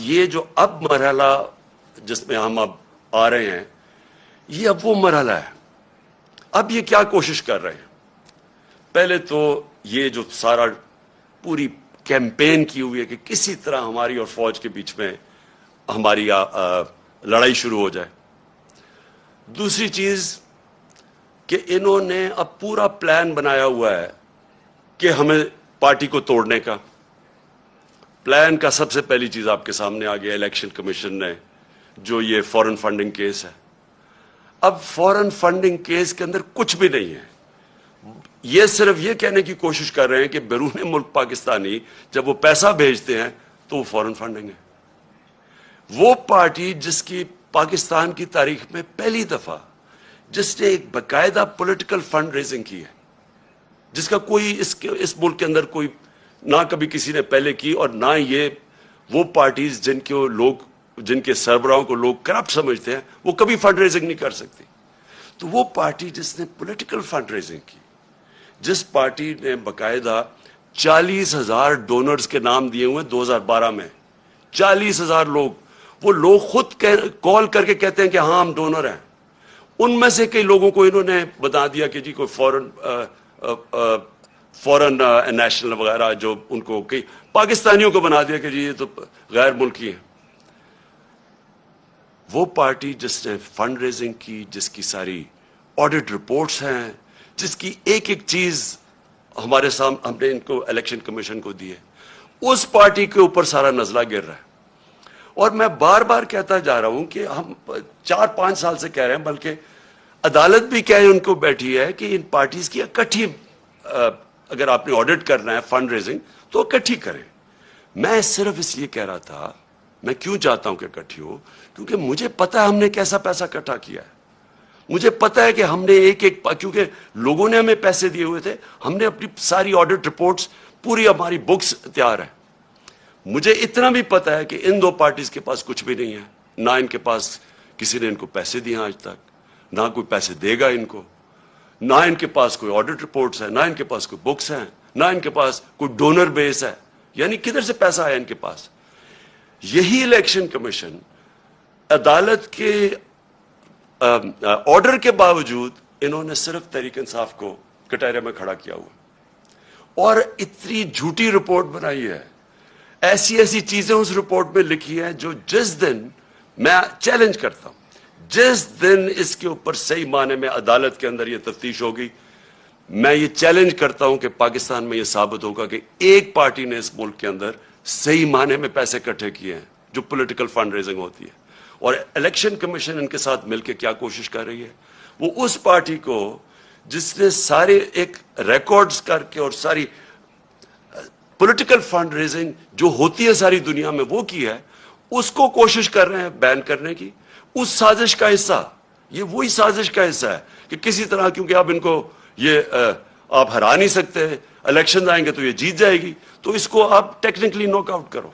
یہ جو اب مرحلہ جس میں ہم اب آ رہے ہیں یہ اب وہ مرحلہ ہے. اب یہ کیا کوشش کر رہے ہیں؟ پہلے تو یہ جو سارا پوری کیمپین کی ہوئی ہے کہ کسی طرح ہماری اور فوج کے بیچ میں ہماری لڑائی شروع ہو جائے. دوسری چیز کہ انہوں نے اب پورا پلان بنایا ہوا ہے کہ ہمیں پارٹی کو توڑنے کا. پلان کا سب سے پہلی چیز آپ کے سامنے آ گیا الیکشن کمیشن نے جو یہ فورن فنڈنگ کیس ہے. اب فورن فنڈنگ کیس کے اندر کچھ بھی نہیں ہے. یہ صرف یہ کہنے کی کوشش کر رہے ہیں کہ بیرون ملک پاکستانی جب وہ پیسہ بھیجتے ہیں تو وہ فورن فنڈنگ ہے. وہ پارٹی جس کی پاکستان کی تاریخ میں پہلی دفعہ جس نے ایک باقاعدہ پولیٹیکل فنڈ ریزنگ کی ہے, جس کا کوئی اس ملک کے اندر کوئی نہ کبھی کسی نے پہلے کی, اور نہ یہ وہ پارٹیز جن کے سربراہوں کو لوگ کرپٹ سمجھتے ہیں وہ کبھی فنڈ ریزنگ نہیں کر سکتی. تو وہ پارٹی جس نے پولیٹیکل فنڈ ریزنگ کی, جس پارٹی نے باقاعدہ 40,000 ڈونرز کے نام دیے ہوئے 2012 میں, 40,000 لوگ, وہ لوگ خود کال کر کے کہتے ہیں کہ ہاں ہم ڈونر ہیں. ان میں سے کئی لوگوں کو انہوں نے بتا دیا کہ جی کوئی فورن نیشنل وغیرہ, جو ان کو کئی پاکستانیوں کو بنا دیا کہ جی یہ تو غیر ملکی ہیں. وہ پارٹی جس نے فنڈ ریزنگ کی, جس کی ساری آڈٹ رپورٹس ہیں, جس کی ایک ایک چیز ہمارے سامنے ہم نے ان کو الیکشن کمیشن کو دی ہے, اس پارٹی کے اوپر سارا نزلہ گر رہا ہے. اور میں بار بار کہتا جا رہا ہوں کہ ہم 4-5 سال سے کہہ رہے ہیں, بلکہ عدالت بھی کہہ ان کو بیٹھی ہے کہ ان پارٹیز کی اکٹھی, اگر آپ نے آڈٹ کرنا ہے فنڈ ریزنگ تو اکٹھی کریں. میں صرف اس لیے کہہ رہا تھا, میں کیوں چاہتا ہوں کہ اکٹھی ہو, کیونکہ مجھے پتا ہے ہم نے کیسا پیسہ اکٹھا کیا ہے. مجھے پتا ہے کہ ہم نے کیونکہ لوگوں نے ہمیں پیسے دیے ہوئے تھے, ہم نے اپنی ساری آڈٹ رپورٹس, پوری ہماری بکس تیار ہے. مجھے اتنا بھی پتا ہے کہ ان دو پارٹیز کے پاس کچھ بھی نہیں ہے, نہ ان کے پاس کسی نے ان کو پیسے دیے آج تک, نہ کوئی پیسے دے گا ان کو, نہ ان کے پاس کوئی آڈٹ رپورٹس ہیں, نہ ان کے پاس کوئی بکس ہیں, نہ ان کے پاس کوئی ڈونر بیس ہے. یعنی کدھر سے پیسہ آیا ان کے پاس؟ یہی الیکشن کمیشن عدالت کے آرڈر کے باوجود انہوں نے صرف تحریک انصاف کو کٹہرے میں کھڑا کیا ہوا, اور اتنی جھوٹی رپورٹ بنائی ہے, ایسی ایسی چیزیں اس رپورٹ میں لکھی ہیں جو جس دن میں چیلنج کرتا ہوں, جس دن اس کے اوپر صحیح معنی میں عدالت کے اندر یہ تفتیش ہوگی, میں یہ چیلنج کرتا ہوں کہ پاکستان میں یہ ثابت ہوگا کہ ایک پارٹی نے اس ملک کے اندر صحیح معنی میں پیسے اکٹھے کیے ہیں جو پولیٹیکل فنڈ ریزنگ ہوتی ہے. اور الیکشن کمیشن ان کے ساتھ مل کے کیا کوشش کر رہی ہے, وہ اس پارٹی کو جس نے سارے ایک ریکارڈز کر کے اور ساری پولیٹیکل فنڈ ریزنگ جو ہوتی ہے ساری دنیا میں وہ کی ہے, اس کو کوشش کر رہے ہیں بین کرنے کی. اس سازش کا حصہ, یہ وہی سازش کا حصہ ہے کہ کسی طرح, کیونکہ اب ان کو یہ آپ ہرا نہیں سکتے, الیکشن آئیں گے تو یہ جیت جائے گی, تو اس کو آپ ٹیکنیکلی ناک آؤٹ کرو.